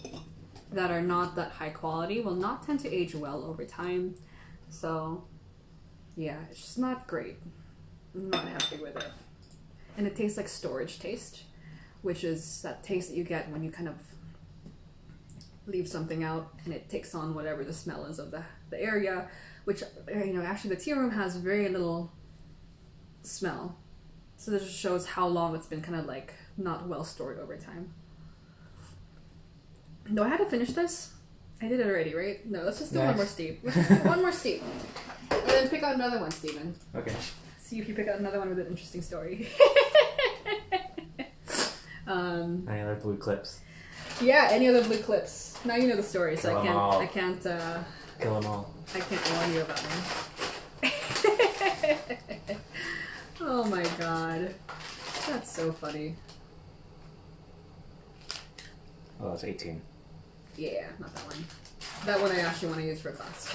that are not that high quality will not tend to age well over time. So yeah, it's just not great. I'm not happy with it. And it tastes like storage taste, which is that taste that you get when you kind of leave something out and it takes on whatever the smell is of the area, which, you know, actually the tea room has very little smell. So this just shows how long it's been kind of like not well stored over time. Do I have to finish this? I did it already, right? No, let's just do one more steep. One more steep. And then pick out another one, Steven. Okay. See if you pick out another one with an interesting story. Any other blue clips? Yeah, any other blue clips. Now you know the story, so I can't Kill them all. I can't warn you about them. Oh my god. That's so funny. Oh, that's 18. Yeah, not that one. That one I actually want to use for class.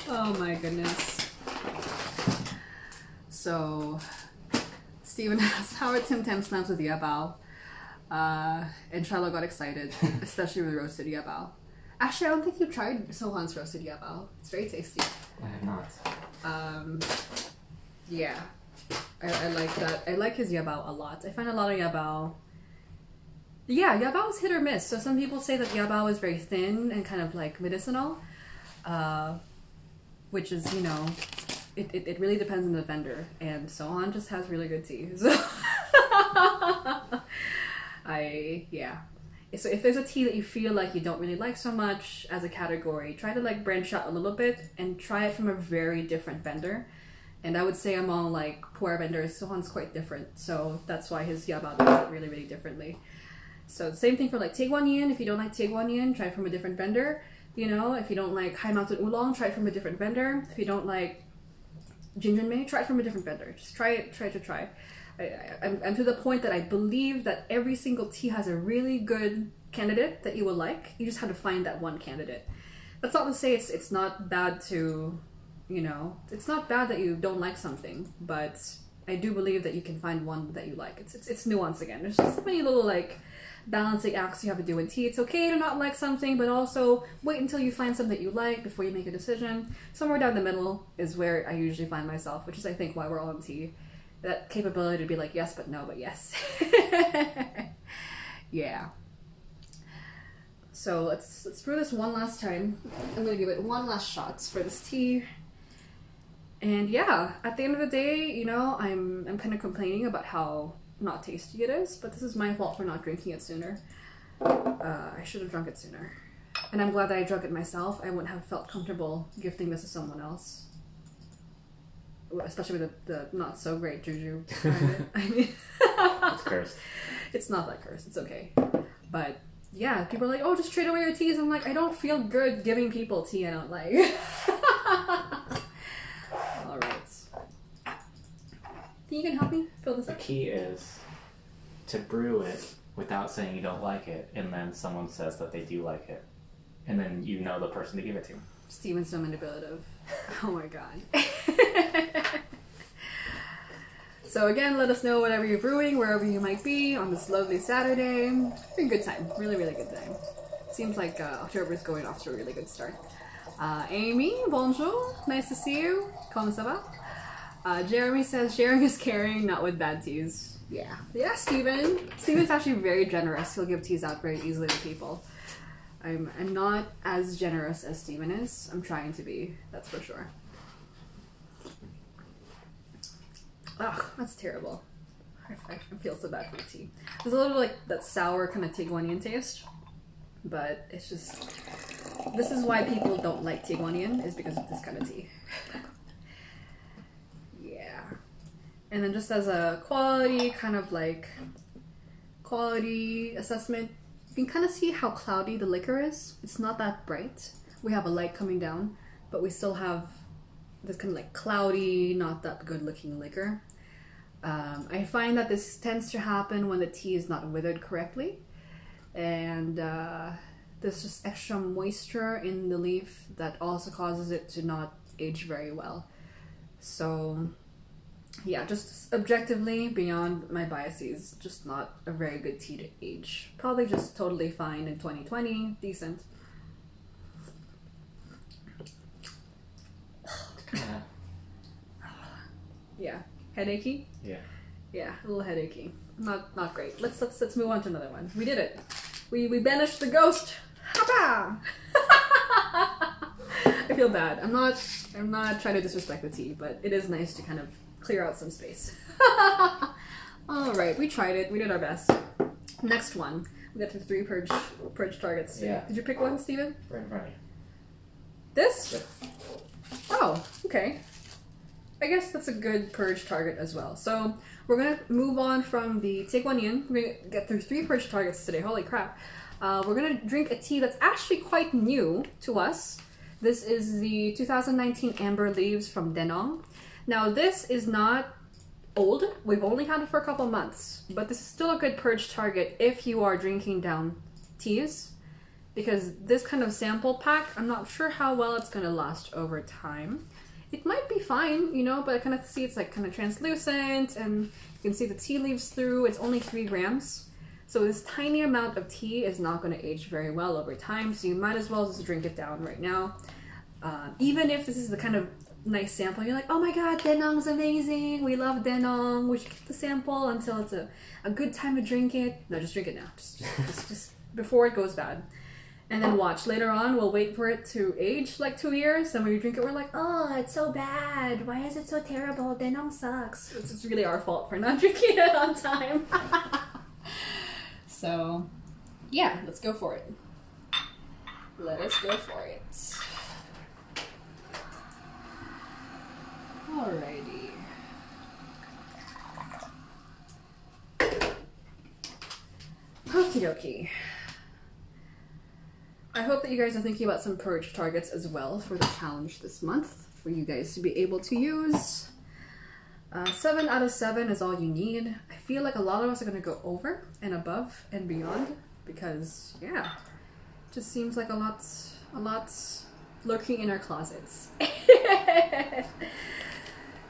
Oh my goodness. So, Steven asked, how are Tim Tam Slams with yabao? And Shiloh got excited, especially with roasted yabao. Actually, I don't think you've tried Sohan's roasted yabao. It's very tasty. I have not. Yeah. I like that. I like his yabao a lot. I find a lot of yabao. Yeah, yabao is hit or miss. So some people say that yabao is very thin and kind of like medicinal, which is, you know, it really depends on the vendor. And Sohan just has really good tea. So So if there's a tea that you feel like you don't really like so much as a category, try to like branch out a little bit and try it from a very different vendor. And I would say among like pu'er vendors, Sohan's quite different. So that's why his yabao does it really, really differently. So the same thing for like Taekwon. If you don't like Taekwon, try it from a different vendor. You know, if you don't like high mountain oolong, try it from a different vendor. If you don't like Jinjinmei, try it from a different vendor. Just try it. I'm to the point that I believe that every single tea has a really good candidate that you will like. You just have to find that one candidate. That's not to say it's not bad to, you know, it's not bad that you don't like something, but I do believe that you can find one that you like. It's nuance again. There's just so many little like balancing acts you have to do in tea. It's okay to not like something, but also wait until you find something that you like before you make a decision. Somewhere down the middle is where I usually find myself, which is I think why we're all in tea. That capability to be like yes but no but yes. Yeah. So let's brew this one last time. I'm gonna give it one last shot for this tea. And yeah, at the end of the day, you know, I'm kind of complaining about how not tasty it is, but this is my fault for not drinking it sooner. I should have drunk it sooner. And I'm glad that I drank it myself. I wouldn't have felt comfortable gifting this to someone else. Especially with the not so great juju behind it. I mean, It's cursed. It's not that cursed, it's okay. But yeah, people are like, oh, just trade away your teas. I'm like, I don't feel good giving people tea I don't like. Alright. Think you can help me fill this The up? key is to brew it without saying you don't like it, and then someone says that they do like it. And then you know the person to give it to. Steven's so manipulative. Oh my god. So again, let us know whatever you're brewing, wherever you might be on this lovely Saturday. Very good time. Really, really good time. Seems like October is going off to a really good start. Amy, bonjour. Nice to see you. Comment ça va? Jeremy says, sharing is caring, not with bad teas. Yeah. Yeah, Steven. Steven's actually very generous. He'll give teas out very easily to people. I'm not as generous as Steven is. I'm trying to be, that's for sure. Ugh, that's terrible. I feel so bad for the tea. There's a little like that sour kind of Taekwonian taste, but it's just, this is why people don't like Taekwonian, is because of this kind of tea. Yeah. And then just as a quality assessment, you can kind of see how cloudy the liquor is. It's not that bright. We have a light coming down, but we still have this kind of like cloudy, not that good looking liquor. I find that this tends to happen when the tea is not withered correctly, and there's just extra moisture in the leaf that also causes it to not age very well. So yeah, just objectively, beyond my biases, just not a very good tea to age. Probably just totally fine in 2020, decent. Yeah, headachy. Yeah. Yeah, a little headachy. Not great. Let's move on to another one. We did it. We banished the ghost. Hapa! I feel bad. I'm not trying to disrespect the tea, but it is nice to kind of clear out some space. All right, we tried it. We did our best. Next one. We got to 3 purge targets. Yeah. Did you pick one, Steven? Right in front of you. This? Yep. Oh, okay. I guess that's a good purge target as well. So we're gonna move on from the Taekwonian. We're gonna get through 3 purge targets today. Holy crap. We're gonna drink a tea that's actually quite new to us. This is the 2019 Amber Leaves from Denong. Now this is not old. We've only had it for a couple months, but this is still a good purge target if you are drinking down teas, because this kind of sample pack, I'm not sure how well it's gonna last over time. It might be fine, you know, but I kind of see it's like kind of translucent, and you can see the tea leaves through. It's only 3 grams. So this tiny amount of tea is not going to age very well over time, so you might as well just drink it down right now. Even if this is the kind of nice sample, you're like, oh my god, Denong's amazing, we love Denong, we should keep the sample until it's a good time to drink it. No, just drink it now, just before it goes bad. And then watch, later on, we'll wait for it to age like 2 years, and when we drink it, we're like, oh, it's so bad. Why is it so terrible? Denong sucks. It's really our fault for not drinking it on time. So, yeah, let's go for it. Let us go for it. Alrighty. Okay. Okie dokie. I hope that you guys are thinking about some purge targets as well for the challenge this month for you guys to be able to use. 7 out of 7 is all you need. I feel like a lot of us are going to go over and above and beyond because, yeah, it just seems like a lot lurking in our closets.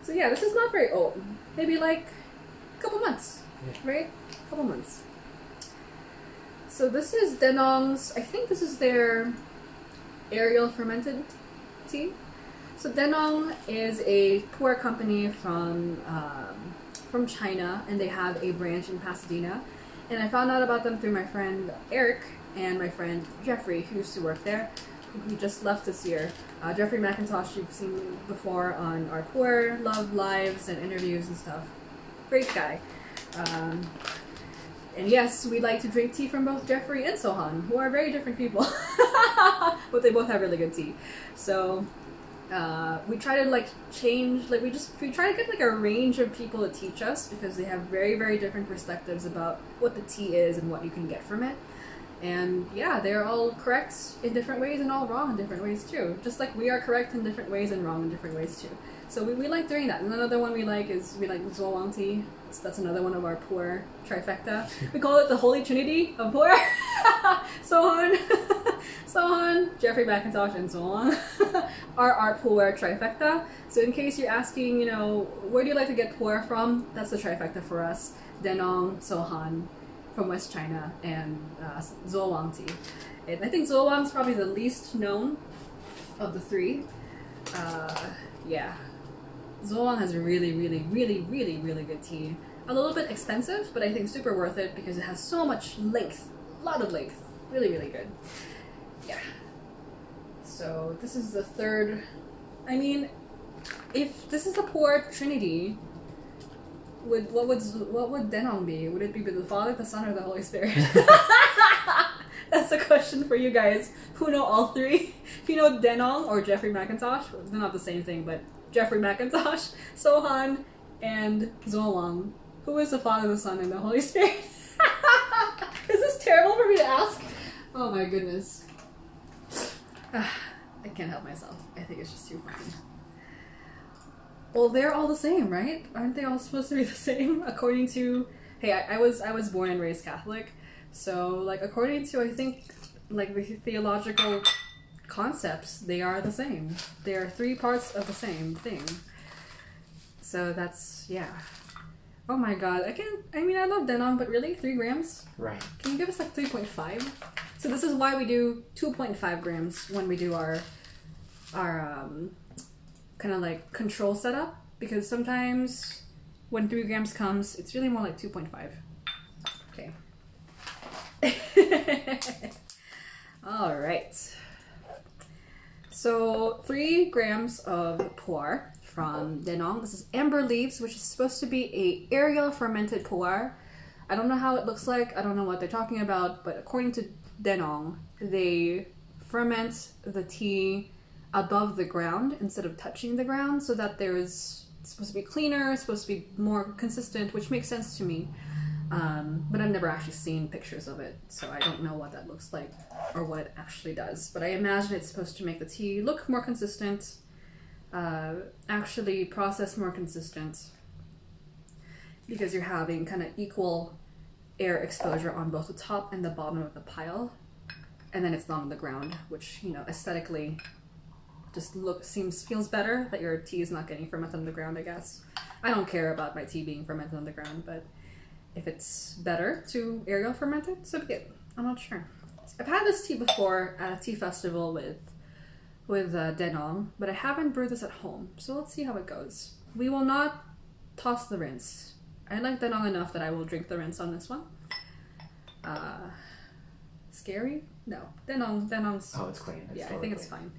So yeah, this is not very old. Maybe like a couple months, right? A couple months. So this is Denong's, I think this is their aerial fermented tea. So Denong is a pu'er company from China, and they have a branch in Pasadena. And I found out about them through my friend Eric and my friend Jeffrey, who used to work there, who just left this year. Jeffrey McIntosh, you've seen before on our pu'er love lives and interviews and stuff. Great guy. And yes, we like to drink tea from both Jeffrey and Sohan, who are very different people, but they both have really good tea. So we try to like change, like we try to get like a range of people to teach us because they have very, very different perspectives about what the tea is and what you can get from it. And yeah, they're all correct in different ways and all wrong in different ways too. Just like we are correct in different ways and wrong in different ways too. So we like doing that. And another one we like Zhuolang tea. So that's another one of our pu'er trifecta. We call it the Holy Trinity of pu'er. Sohan, Jeffrey McIntosh, and Zhuolang are our pu'er trifecta. So in case you're asking, you know, where do you like to get pu'er from? That's the trifecta for us. Denong, Sohan from West China, and Zhuolang tea. And I think Zhuolang's probably the least known of the three. Yeah. Zhuolang has a really, really, really, really, really good tea. A little bit expensive, but I think super worth it because it has so much length. A lot of length. Really, really good. Yeah. So this is the third. I mean, if this is the pu'er trinity, what would Denong be? Would it be the Father, the Son, or the Holy Spirit? That's a question for you guys who know all three. If you know Denong or Jeffrey McIntosh, they're not the same thing, but Jeffrey McIntosh, Sohan, and Zhuolang. Who is the Father, the Son, and the Holy Spirit? Is this terrible for me to ask? Oh my goodness. I can't help myself. I think it's just too funny. Well, they're all the same, right? Aren't they all supposed to be the same? According to... Hey, I was born and raised Catholic. So, like, according to, I think, like, the theological concepts, they are the same. They are 3 parts of the same thing. So that's, yeah. Oh my god, I mean, I love Denong, but really? 3 grams? Right. Can you give us like 3.5? So this is why we do 2.5 grams when we do our kind of like control setup, because sometimes when 3 grams comes, it's really more like 2.5. Okay. All right. So 3 grams of pu'er from Denong. This is amber leaves, which is supposed to be a aerial fermented pu'er. I don't know how it looks like. I don't know what they're talking about, but according to Denong, they ferment the tea above the ground instead of touching the ground, so that it's supposed to be cleaner, it's supposed to be more consistent, which makes sense to me. But I've never actually seen pictures of it, so I don't know what that looks like or what it actually does. But I imagine it's supposed to make the tea look more consistent, actually process more consistent, because you're having kind of equal air exposure on both the top and the bottom of the pile, and then it's not on the ground, which, you know, aesthetically just feels better that your tea is not getting fermented on the ground, I guess. I don't care about my tea being fermented on the ground, but if it's better to aerial ferment it, so be it. I'm not sure. I've had this tea before at a tea festival with Denong, but I haven't brewed this at home, so let's see how it goes. We will not toss the rinse. I like Denong enough that I will drink the rinse on this one. Scary? No. Denong's... Oh, it's clean. Yeah, I think it's fine.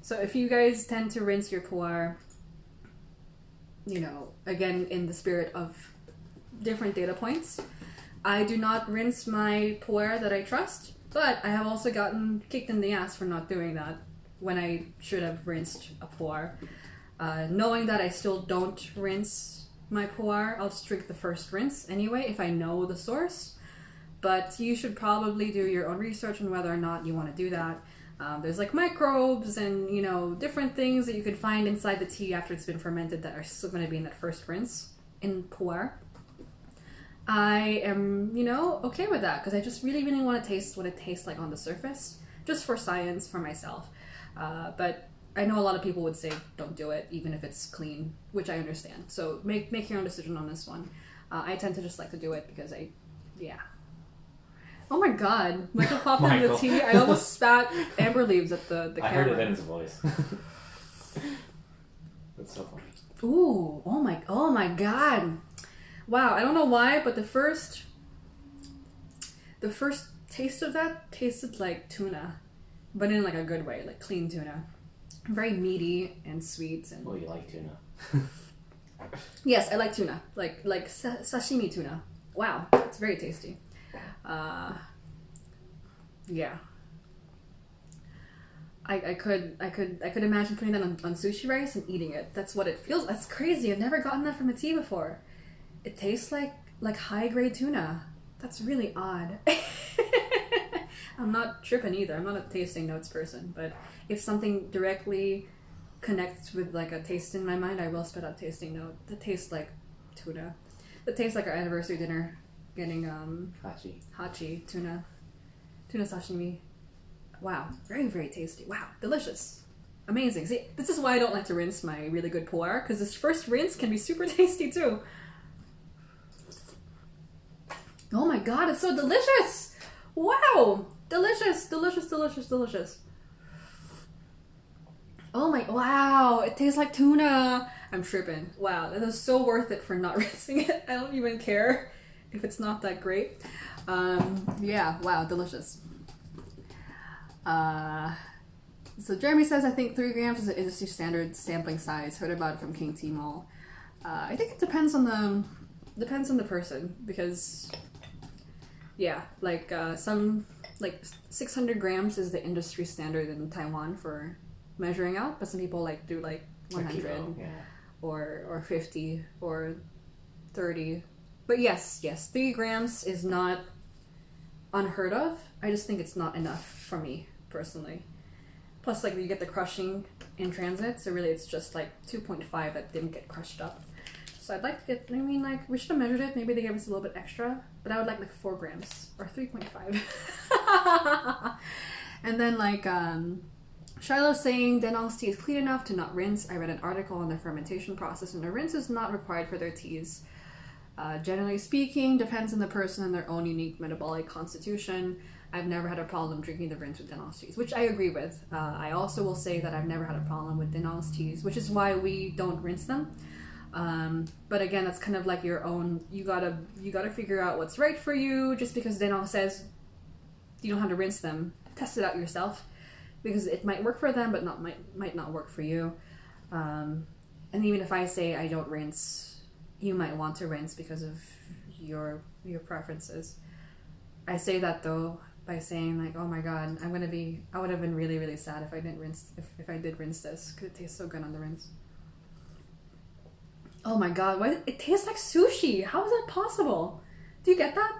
So if you guys tend to rinse your pu'er, you know, again, in the spirit of different data points, I do not rinse my pu'er that I trust, but I have also gotten kicked in the ass for not doing that when I should have rinsed a pu'er. Knowing that I still don't rinse my pu'er, I'll just drink the first rinse anyway if I know the source. but you should probably do your own research on whether or not you want to do that. There's like microbes and, you know, different things that you could find inside the tea after it's been fermented that are still going to be in that first rinse in pu'er. I am, you know, okay with that because I just really, really want to taste what it tastes like on the surface, just for science, for myself. But I know a lot of people would say don't do it, even if it's clean, which I understand. So make your own decision on this one. I tend to just like to do it because yeah. Oh my god, Michael popped into the tea. I almost spat amber leaves at the camera. I heard it in his voice. That's so funny. Ooh, oh my god. Wow, I don't know why, but the first taste of that tasted like tuna, but in like a good way, like clean tuna. Very meaty and sweet. And well, you like tuna. Yes, I like tuna, like sashimi tuna. Wow, it's very tasty. Yeah. I could imagine putting that on sushi rice and eating it. That's what it feels. That's crazy. I've never gotten that from a tea before. It tastes like high grade tuna. That's really odd. I'm not tripping either. I'm not a tasting notes person, but if something directly connects with like a taste in my mind, I will spit out tasting note. That tastes like tuna. That tastes like our anniversary dinner. Getting hachi tuna sashimi. Wow, very, very tasty. Wow, delicious, amazing. See, this is why I don't like to rinse my really good pu'er, because this first rinse can be super tasty too. Oh my god, it's so delicious! Wow, delicious, delicious, delicious, delicious. Oh my, wow, it tastes like tuna. I'm tripping. Wow, that is so worth it for not rinsing it. I don't even care if it's not that great. Yeah, wow, delicious. So Jeremy says, I think 3 grams is an industry standard sampling size. Heard about it from King Tea Mall. I think it depends on the person, because yeah, like some, like 600 grams is the industry standard in Taiwan for measuring out, but some people like do like 100 yeah. or 50 or 30. But yes, 3 grams is not unheard of. I just think it's not enough for me, personally. Plus, like, you get the crushing in transit, so really it's just like 2.5 that didn't get crushed up. So I'd like to get, I mean, like, we should have measured it. Maybe they gave us a little bit extra, but I would like 4 grams or 3.5. And then, like, Shiloh's saying Denong's tea is clean enough to not rinse. I read an article on the fermentation process, and a rinse is not required for their teas. Generally speaking, depends on the person and their own unique metabolic constitution. I've never had a problem drinking the rinse with Denong's teas, which I agree with. I also will say that I've never had a problem with Denong's teas, which is why we don't rinse them. But again, that's kind of like your own. You gotta figure out what's right for you. Just because Denong says you don't have to rinse them, test it out yourself, because it might work for them, but might not work for you. And even if I say I don't rinse, you might want to rinse because of your preferences. I say that though by saying like, oh my god, I would have been really, really sad if I didn't rinse, if I did rinse this, because it tastes so good on the rinse. Oh my god, why it tastes like sushi? How is that possible? Do you get that?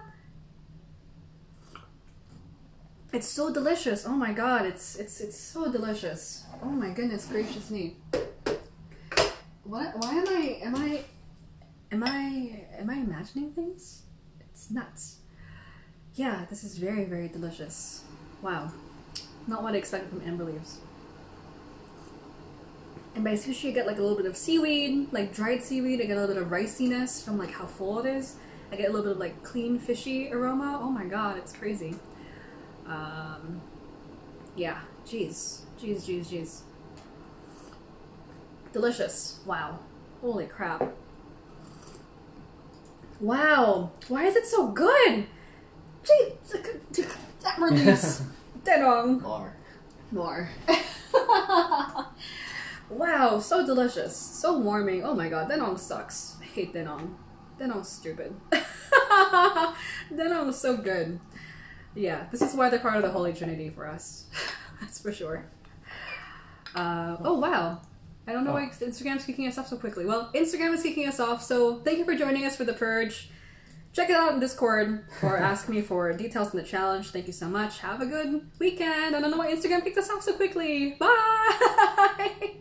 It's so delicious. Oh my god, it's so delicious. Oh my goodness gracious me. What? Why am I imagining things? It's nuts. Yeah, this is very, very delicious. Wow. Not what I expected from amber leaves. And by sushi, I get like a little bit of seaweed, like dried seaweed. I get a little bit of riciness from like how full it is. I get a little bit of like clean fishy aroma. Oh my god, it's crazy. Yeah, jeez. Delicious. Wow. Holy crap. Wow. Why is it so good? Gee, that release. Denong. More. Wow, so delicious. So warming. Oh my god, Denong sucks. I hate Denong. Denong's stupid. Denong is so good. Yeah, this is why they're part of the Holy Trinity for us. That's for sure. Oh wow. I don't know why Instagram's kicking us off so quickly. Well, Instagram is kicking us off, so thank you for joining us for the Purge. check it out in Discord or ask me for details on the challenge. Thank you so much. Have a good weekend. I don't know why Instagram kicked us off so quickly. Bye!